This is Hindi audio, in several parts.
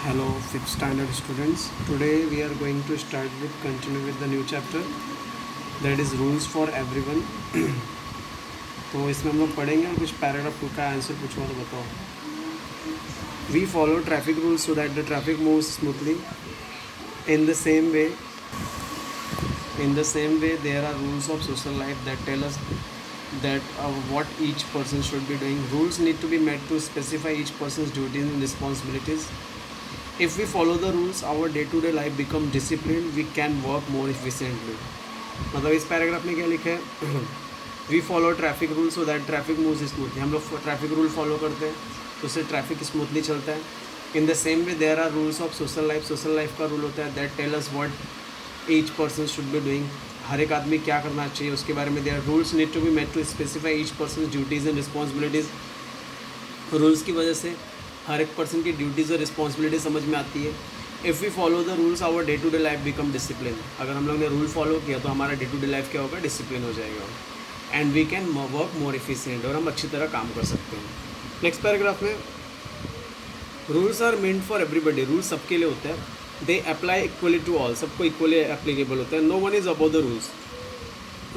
Hello, fifth standard students. Today we are going to continue with the new chapter that is rules for everyone. तो इसमें हम लोग पढ़ेंगे और कुछ पैराग्राफ का आंसर पूछूंगा तो बताओ. We follow traffic rules so that the traffic moves smoothly. In the same way, there are rules of social life that tell us that what each person should be doing. Rules need to be met to specify each person's duties and responsibilities. If we follow the rules, our day-to-day life become disciplined. We can work more efficiently. मतलब इस पैराग्राफ में क्या लिखा है? We follow traffic rule so that traffic moves smoothly. हम लोग ट्रैफिक रूल फॉलो करते हैं तो उससे ट्रैफिक स्मूथली चलता है. In the same way there are rules of social life. Social life का रूल होता है that tell us what each person should be doing. हर एक आदमी क्या करना चाहिए उसके बारे में. There rules need to be made to specify each person duties and responsibilities. Rules की वजह से हर एक पर्सन की ड्यूटीज़ और रिस्पॉन्सिबिलिटी समझ में आती है. If we follow the rules our day to day life become discipline. अगर हम लोग ने रूल फॉलो किया तो हमारा डे टू डे लाइफ क्या होगा? डिसिप्लिन हो जाएगा. And we can work more efficient. और हम अच्छी तरह काम कर सकते हैं. नेक्स्ट पैराग्राफ में rules are meant for everybody. Rules सबके लिए होते हैं. They apply equally to all. सबको इक्वली एप्लीकेबल होता है. No one is about the rules.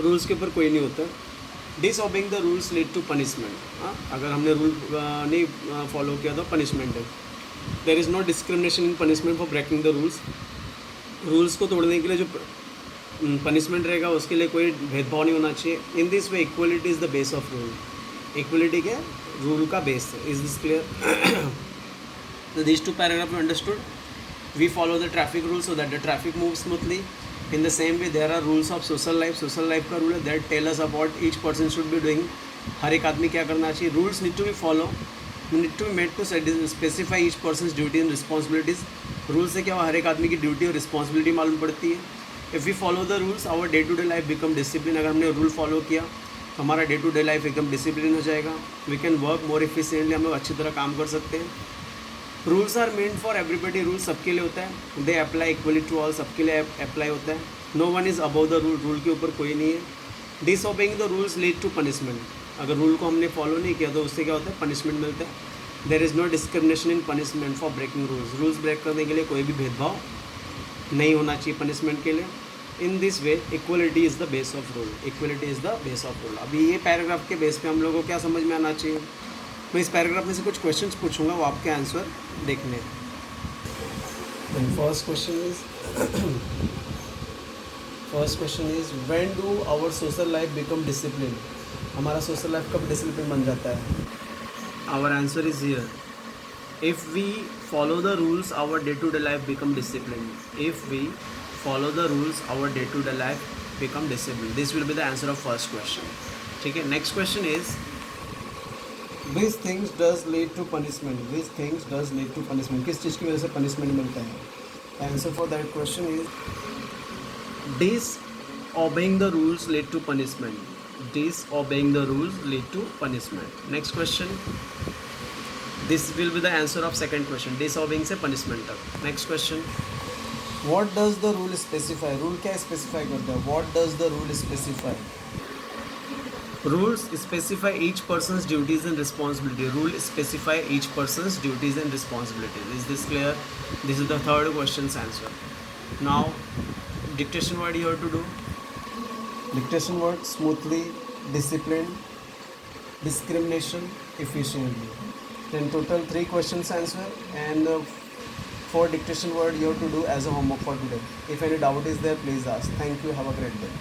Rules के ऊपर कोई नहीं होता. Disobeying the rules lead to punishment. अगर हमने रूल नहीं फॉलो किया तो पनिशमेंट है. There is no discrimination in punishment for breaking the rules. Rules को तोड़ने के लिए जो पनिशमेंट रहेगा उसके लिए कोई भेदभाव नहीं होना चाहिए. In this way equality is the base of rule. Equality क्या रूल का बेस है. Is this clear? This two paragraph you understood. We follow the traffic rule so that the traffic move smoothly. In the same way there are rules of social life. Social life का रूल है that tell us about each person should be doing. हर एक आदमी क्या करना चाहिए. Rules need to be followed. Need to be made to specify each person's duty and responsibilities. Rule से क्या हुआ? हर एक आदमी की ड्यूटी और रिस्पॉन्सिबिलिटी मालूम पड़ती है. If we follow the rules, our day to day life become discipline. अगर हमने रूल फॉलो किया तो हमारा डे टू डे लाइफ एकदम डिसिप्लिन हो जाएगा. We can work more efficiently. हम लोग अच्छी तरह काम कर सकते हैं. Rules are meant for everybody. Rule सबके लिए होता है. They apply equally to all. सबके लिए अप्लाई होता है. No one is above the rule. Rule के ऊपर कोई नहीं है. Disobeying the rules lead to punishment. अगर रूल को हमने फॉलो नहीं किया तो उससे क्या होता है? पनिशमेंट मिलता है. There is no discrimination in punishment for breaking rules. Rules break करने के लिए कोई भी भेदभाव नहीं होना चाहिए पनिशमेंट के लिए. इन this way equality is the base of rule. Equality is the base of rule. अभी ये पैराग्राफ के बेस पे हम लोगों को क्या समझ में आना चाहिए? मैं इस पैराग्राफ में से कुछ क्वेश्चंस पूछूंगा, वो आपके आंसर देखने. First question is when do our social life become discipline. हमारा सोशल लाइफ कब डिसिप्लिन बन जाता है? Our answer is here. If we follow the rules our day to day life become discipline. If we follow the rules our day to day life become discipline. This will be the answer of first question. ठीक है. Next question is These things does lead to punishment. These things does lead to punishment. किस चीज़ की वजह से पनिशमेंट मिलता है? Answer for that question is disobeying the rules lead to punishment. Disobeying the rules lead to punishment. Next question. This will be the answer of second question. Disobeying से punishment तक. Next question. What does the rule specify? Rule क्या specify करता है? What does the rule specify? Rules specify each person's duties and responsibility. Rule specify each person's duties and responsibilities. Is this clear? This is the third question's answer. Now, dictation word you have to do. Dictation word: smoothly, discipline, discrimination, efficiently. Then total 3 questions answer, and 4 dictation word you have to do as a homework for today. If any doubt is there, please ask. Thank you. Have a great day.